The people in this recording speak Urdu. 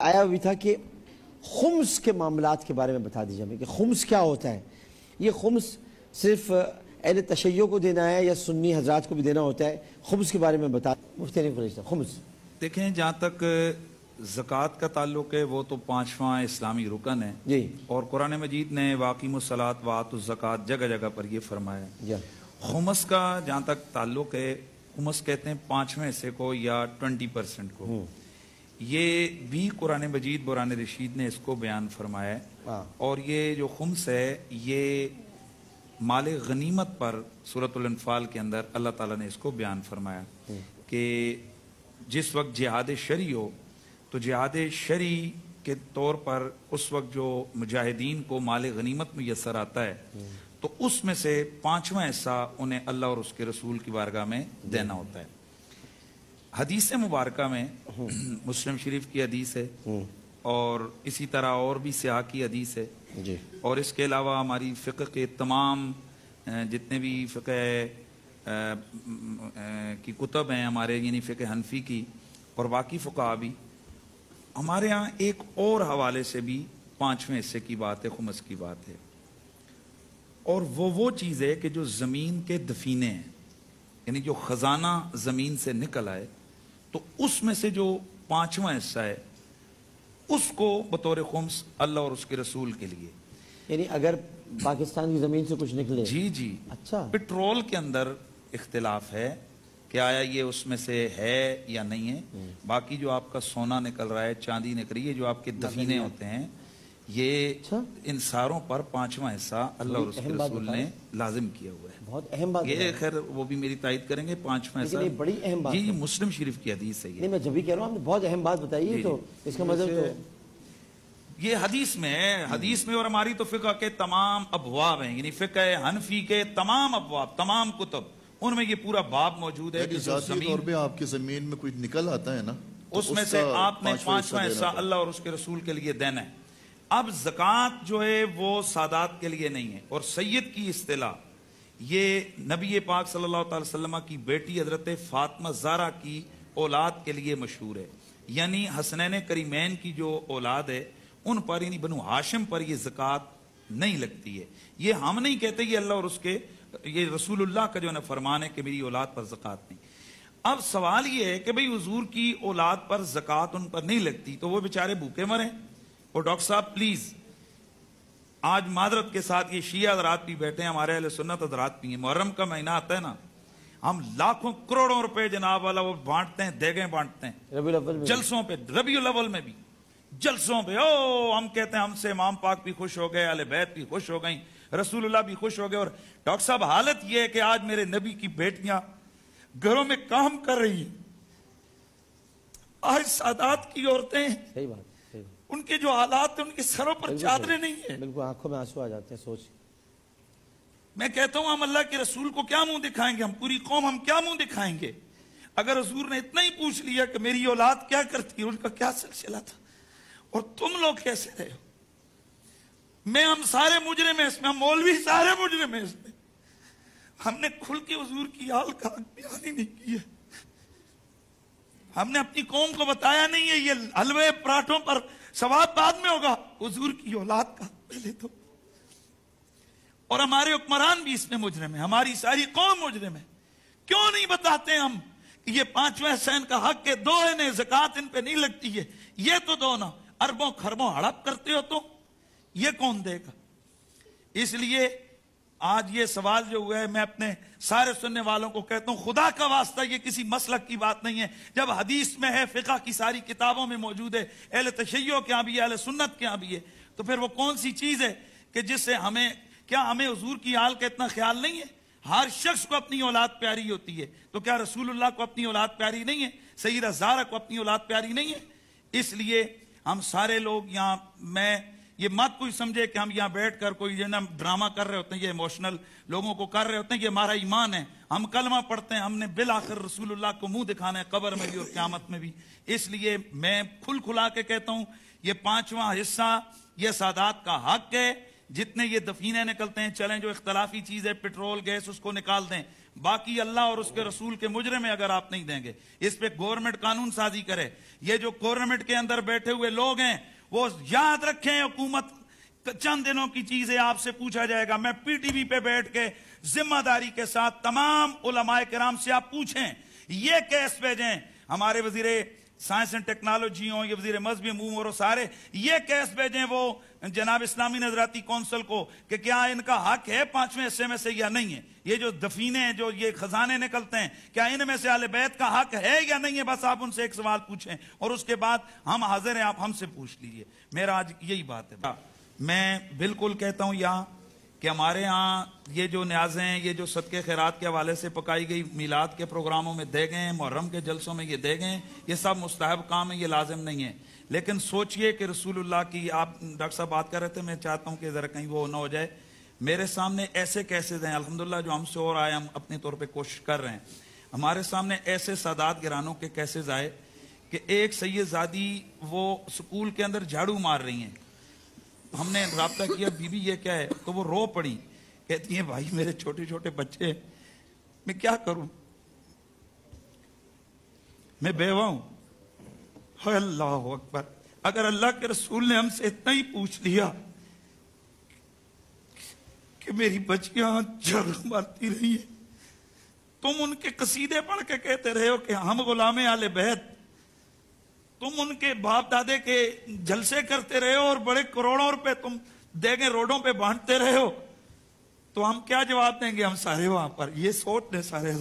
آیا ہوئی تھا کہ خمس کے معاملات کے بارے میں بتا دیجیے ہمیں کہ خمس کیا ہوتا ہے. یہ خمس صرف اہل تشیع کو دینا ہے یا سنی حضرات کو بھی دینا ہوتا ہے؟ خمس کے بارے میں بتا. مفتی حنیف قریشی صاحب، خمس. دیکھیں، جہاں تک زکوٰۃ کا تعلق ہے وہ تو 5واں اسلامی رکن ہے جی، اور قرآن مجید نے واقیم الصلاۃ وآتوا الزکوٰۃ جگہ جگہ پر یہ فرمایا ہے. جی. خمس کا جہاں تک تعلق ہے، خمس کہتے ہیں 5ویں حصے کو یا 20% کو. یہ بھی قرآن مجید قرآن رشید نے اس کو بیان فرمایا ہے. اور یہ جو خمس ہے یہ مال غنیمت پر سورۃ الانفال کے اندر اللہ تعالیٰ نے اس کو بیان فرمایا کہ جس وقت جہاد شرعی ہو تو جہاد شرعی کے طور پر اس وقت جو مجاہدین کو مال غنیمت میسر آتا ہے تو اس میں سے 5واں حصہ انہیں اللہ اور اس کے رسول کی بارگاہ میں دینا ہوتا ہے. حدیث مبارکہ میں مسلم شریف کی حدیث ہے اور اسی طرح اور بھی سیاح کی حدیث ہے جی. اور اس کے علاوہ ہماری فقہ کے تمام جتنے بھی فقہ کی کتب ہیں ہمارے، یعنی فقہ حنفی کی اور باقی فقہا بھی، ہمارے ہاں ایک اور حوالے سے بھی 5ویں حصے کی بات ہے، خمس کی بات ہے. اور وہ چیز ہے کہ جو زمین کے دفینے ہیں، یعنی جو خزانہ زمین سے نکل آئے تو اس میں سے جو 5واں حصہ ہے اس کو بطور خمس اللہ اور اس کے رسول کے لیے. یعنی اگر پاکستان کی زمین سے کچھ نکلے. جی. اچھا. پٹرول کے اندر اختلاف ہے کہ آیا یہ اس میں سے ہے یا نہیں ہے. باقی جو آپ کا سونا نکل رہا ہے، چاندی نکل رہی ہے، جو آپ کے دفینے ہوتے ہیں، یہ ان ساروں پر 5واں حصہ اللہ اور اس کے رسول نے لازم کیا ہوا ہے. بہت اہم بات. یہ خیر وہ بھی میری تائید کریں گے، 5واں حصہ بڑی اہم بات. یہ مسلم شریف کی حدیث ہے. نہیں، میں جب بھی کہہ رہا ہوں آپ نے بہت اہم بات بتائی ہے. تو اس کا مطلب تو یہ حدیث میں ہے، حدیث میں. اور ہماری تو فقہ کے تمام ابواب ہیں، یعنی فقہ حنفی کے تمام ابواب، تمام کتب، ان میں یہ پورا باب موجود ہے کہ ذاتی طور پہ آپ کی زمین میں کوئی نکل آتا ہے نا، اس میں سے آپ نے 5واں حصہ اللہ اور اس کے رسول کے لیے دینا ہے. اب زکوٰۃ جو ہے وہ سادات کے لیے نہیں ہے. اور سید کی اصطلاح یہ نبی پاک صلی اللہ تعالی وسلم کی بیٹی حضرت فاطمہ زہرا کی اولاد کے لیے مشہور ہے. یعنی حسنین کریمین کی جو اولاد ہے ان پر، یعنی بنو ہاشم پر یہ زکوٰۃ نہیں لگتی ہے. یہ ہم نہیں کہتے، یہ اللہ اور اس کے، یہ رسول اللہ کا جو ہے فرمان ہے کہ میری اولاد پر زکوٰۃ نہیں. اب سوال یہ ہے کہ بھئی حضور کی اولاد پر زکوٰۃ ان پر نہیں لگتی تو وہ بیچارے بھوکے مریں. اور ڈاکٹر صاحب پلیز، آج معذرت کے ساتھ یہ شیعہ حضرات بھی بیٹھے ہیں، ہمارے اہل سنت حضرات بھی ہیں، محرم کا مہینہ آتا ہے نا، ہم لاکھوں کروڑوں روپے جناب والا وہ بانٹتے ہیں، دیگیں بانٹتے ہیں جلسوں پہ، ربیع الاول میں بھی جلسوں پہ. ہم کہتے ہیں ہم سے امام پاک بھی خوش ہو گئے، اہل بیت بھی خوش ہو گئیں، رسول اللہ بھی خوش ہو گئے. اور ڈاکٹر صاحب حالت یہ ہے کہ آج میرے نبی کی بیٹیاں گھروں میں کام کر رہی ہیں. آج سادات کی عورتیں، صحیح بات، ان کے جو حالات ہیں، ان کے سروں پر چادریں نہیں ہیں. بالکل آنکھوں میں آنسو آ جاتے ہیں سوچ. میں کہتا ہوں ہم اللہ کے رسول کو کیا منہ دکھائیں گے، ہم پوری قوم ہم کیا منہ دکھائیں گے؟ اگر حضور نے اتنا ہی پوچھ لیا کہ میری اولاد کیا کرتی ہے، ان کا کیا سلسلہ تھا، اور تم لوگ کیسے رہے ہو؟ ہم سارے مجرم ہیں اس میں، ہم مولوی سارے مجرم ہیں اس میں. ہم نے کھل کے حضور کی حال کا بیان ہی نہیں کی ہے. ہم نے اپنی قوم کو بتایا نہیں ہے یہ حلوے پراٹھوں پر ثواب بعد میں ہوگا، حضور کی اولاد کا پہلے تو. اور ہمارے حکمران بھی اس میں مجرم ہیں، ہماری ساری قوم مجرم ہے. کیوں نہیں بتاتے ہم کہ یہ 5واں حصہ ان کا حق ہے، دو انہیں زکوٰۃ ان پہ نہیں لگتی ہے، یہ تو دو نا. اربوں خربوں ہڑپ کرتے ہو تو یہ کون دے گا؟ اس لیے آج یہ سوال جو ہوا ہے، میں اپنے سارے سننے والوں کو کہتا ہوں خدا کا واسطہ یہ کسی مسلک کی بات نہیں ہے. جب حدیث میں ہے، فقہ کی ساری کتابوں میں موجود ہے، اہل تشیع کے ہاں بھی ہے، اہل سنت کے ہاں بھی ہے، تو پھر وہ کون سی چیز ہے کہ جس سے ہمیں حضور کی حال کا اتنا خیال نہیں ہے؟ ہر شخص کو اپنی اولاد پیاری ہوتی ہے، تو کیا رسول اللہ کو اپنی اولاد پیاری نہیں ہے؟ سیدہ زہرا کو اپنی اولاد پیاری نہیں ہے؟ اس لیے ہم سارے لوگ یہاں، میں یہ مت کوئی سمجھے کہ ہم یہاں بیٹھ کر کوئی جو نا ڈرامہ کر رہے ہوتے ہیں، یہ ایموشنل لوگوں کو کر رہے ہوتے ہیں. یہ ہمارا ایمان ہے، ہم کلمہ پڑھتے ہیں، ہم نے بالآخر رسول اللہ کو منہ دکھانا ہے، قبر میں بھی اور قیامت میں بھی. اس لیے میں کھلا کے کہتا ہوں یہ 5واں حصہ یہ سادات کا حق ہے. جتنے یہ دفینے نکلتے ہیں، چلیں جو اختلافی چیز ہے پٹرول گیس اس کو نکال دیں، باقی اللہ اور اس کے رسول کے مجرم اگر آپ نہیں دیں گے، اس پہ گورنمنٹ قانون سازی کرے۔ یہ جو گورنمنٹ کے اندر بیٹھے ہوئے لوگ ہیں وہ یاد رکھیں، حکومت چند دنوں کی چیزیں آپ سے پوچھا جائے گا۔ میں پی ٹی وی پہ بیٹھ کے ذمہ داری کے ساتھ تمام علماء کرام سے آپ پوچھیں، یہ کیس بھیجیں، ہمارے وزیر سائنس اینڈ ٹیکنالوجی ہوں، یہ وزیر مذہبی امور، سارے یہ کیس بھیجیں وہ جناب اسلامی نظراتی کونسل کو کہ کیا ان کا حق ہے 5ویں حصے میں سے یا نہیں ہے۔ یہ جو دفینے جو یہ خزانے نکلتے ہیں، کیا ان میں سے اہل بیت کا حق ہے یا نہیں ہے؟ بس آپ ان سے ایک سوال پوچھیں اور اس کے بعد ہم حاضر ہیں، آپ ہم سے پوچھ لیجئے۔ میرا آج یہی بات ہے۔ میں بالکل کہتا ہوں یہاں کہ ہمارے ہاں یہ جو نیازیں ہیں، یہ جو صدقے خیرات کے حوالے سے پکائی گئی میلاد کے پروگراموں میں دے گئے ہیں، محرم کے جلسوں میں یہ دے گئے ہیں، یہ سب مستحب کام ہے، یہ لازم نہیں ہے۔ لیکن سوچئے کہ رسول اللہ کی، آپ ڈاکٹر صاحب بات کر رہے تھے، میں چاہتا ہوں کہ ذرا کہیں وہ نہ ہو جائے۔ میرے سامنے ایسے کیسز ہیں الحمدللہ جو ہم سے اور آئے، ہم اپنے طور پہ کوشش کر رہے ہیں۔ ہمارے سامنے ایسے سادات گرانوں کے کیسز آئے کہ ایک سید زادی وہ سکول کے اندر جھاڑو مار رہی ہیں، ہم نے رابطہ کیا، بی بی یہ کیا ہے؟ تو وہ رو پڑی، کہتی ہیں بھائی میرے چھوٹے چھوٹے بچے ہیں، میں کیا کروں، میں بیوہ ہوں۔ اللہ اکبر! اگر اللہ کے رسول نے ہم سے اتنا ہی پوچھ لیا کہ میری بچیاں جھاڑو مارتی رہی ہیں، تم ان کے قصیدے پڑھ کے کہتے رہے ہو کہ ہم غلام اہل بیت، تم ان کے باپ دادے کے جلسے کرتے رہے ہو اور بڑے کروڑوں روپے تم دیگیں روڈوں پہ بانٹتے رہے ہو، تو ہم کیا جواب دیں گے؟ ہم سارے وہاں پر یہ سوچ لیں سارے